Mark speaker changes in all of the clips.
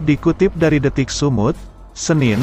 Speaker 1: Dikutip dari Detik Sumut, Senin,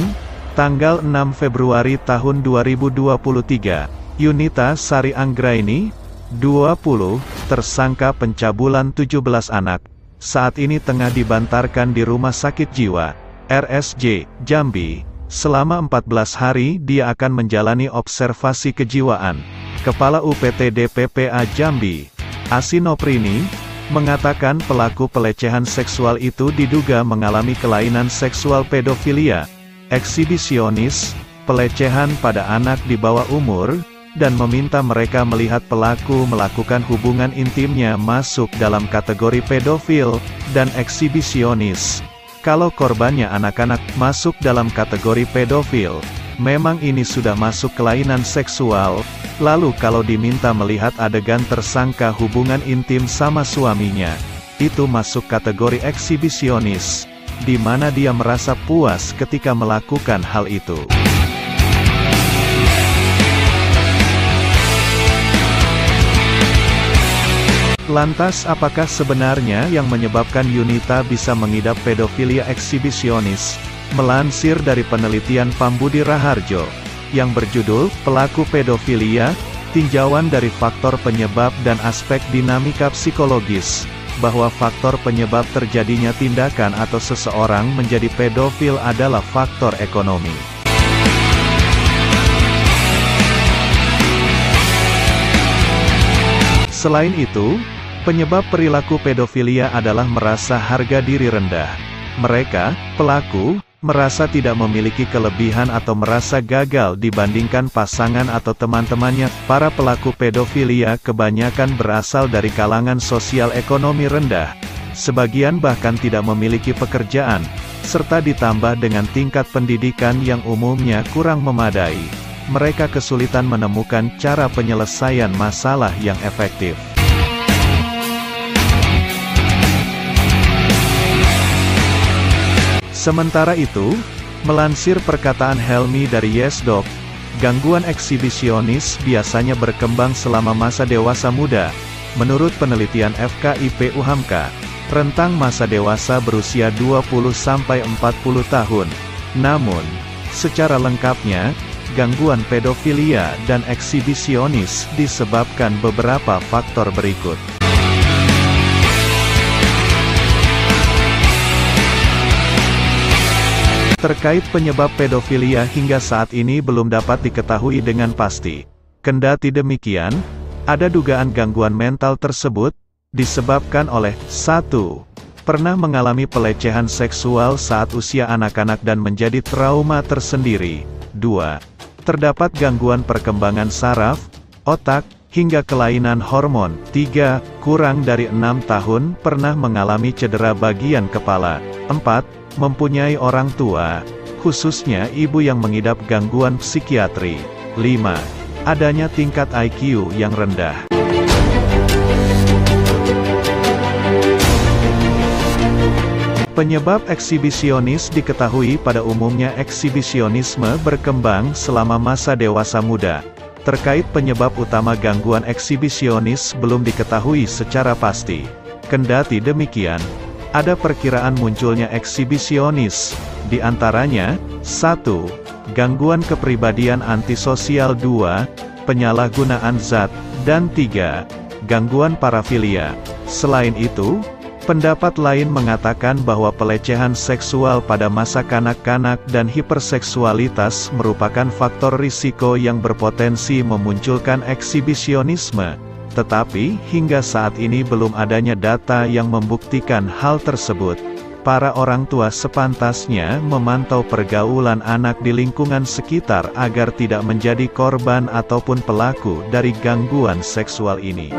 Speaker 1: tanggal 6 Februari tahun 2023, Yunita Sari Anggraini, 20, tersangka pencabulan 17 anak, saat ini tengah dibantarkan di Rumah Sakit Jiwa, RSJ, Jambi. Selama 14 hari dia akan menjalani observasi kejiwaan. Kepala UPTD PPA Jambi, Asinoprini, mengatakan pelaku pelecehan seksual itu diduga mengalami kelainan seksual pedofilia, eksibisionis, pelecehan pada anak di bawah umur, dan meminta mereka melihat pelaku melakukan hubungan intimnya masuk dalam kategori pedofil dan eksibisionis. Kalau korbannya anak-anak masuk dalam kategori pedofil, memang ini sudah masuk kelainan seksual. Lalu kalau diminta melihat adegan tersangka hubungan intim sama suaminya, itu masuk kategori eksibisionis, di mana dia merasa puas ketika melakukan hal itu. Lantas apakah sebenarnya yang menyebabkan Yunita bisa mengidap pedofilia eksibisionis? Melansir dari penelitian Pambudi Raharjo, yang berjudul, Pelaku Pedofilia, Tinjauan dari Faktor Penyebab dan Aspek Dinamika Psikologis, bahwa faktor penyebab terjadinya tindakan atau seseorang menjadi pedofil adalah faktor ekonomi. Selain itu, penyebab perilaku pedofilia adalah merasa harga diri rendah. Mereka, pelaku, merasa tidak memiliki kelebihan atau merasa gagal dibandingkan pasangan atau teman-temannya. Para pelaku pedofilia kebanyakan berasal dari kalangan sosial ekonomi rendah. Sebagian bahkan tidak memiliki pekerjaan, serta ditambah dengan tingkat pendidikan yang umumnya kurang memadai. Mereka kesulitan menemukan cara penyelesaian masalah yang efektif. Sementara itu, melansir perkataan Helmi dari YesDoc, gangguan eksibisionis biasanya berkembang selama masa dewasa muda. Menurut penelitian FKIP UHAMKA, rentang masa dewasa berusia 20-40 tahun. Namun, secara lengkapnya, gangguan pedofilia dan eksibisionis disebabkan beberapa faktor berikut. Terkait penyebab pedofilia hingga saat ini belum dapat diketahui dengan pasti. Kendati demikian, ada dugaan gangguan mental tersebut disebabkan oleh 1. Pernah mengalami pelecehan seksual saat usia anak-anak dan menjadi trauma tersendiri. 2. Terdapat gangguan perkembangan saraf, otak, hingga kelainan hormon. 3. Kurang dari 6 tahun pernah mengalami cedera bagian kepala. 4. Mempunyai orang tua, khususnya ibu yang mengidap gangguan psikiatri. 5. Adanya tingkat IQ yang rendah. Penyebab eksibisionis diketahui pada umumnya eksibisionisme berkembang selama masa dewasa muda. Terkait penyebab utama gangguan eksibisionis belum diketahui secara pasti. Kendati demikian, ada perkiraan munculnya eksibisionis, di antaranya, 1. Gangguan kepribadian antisosial. 2. Penyalahgunaan zat, dan 3. Gangguan parafilia. Selain itu, pendapat lain mengatakan bahwa pelecehan seksual pada masa kanak-kanak dan hiperseksualitas merupakan faktor risiko yang berpotensi memunculkan eksibisionisme. Tetapi, hingga saat ini belum adanya data yang membuktikan hal tersebut. Para orang tua sepantasnya memantau pergaulan anak di lingkungan sekitar agar tidak menjadi korban ataupun pelaku dari gangguan seksual ini.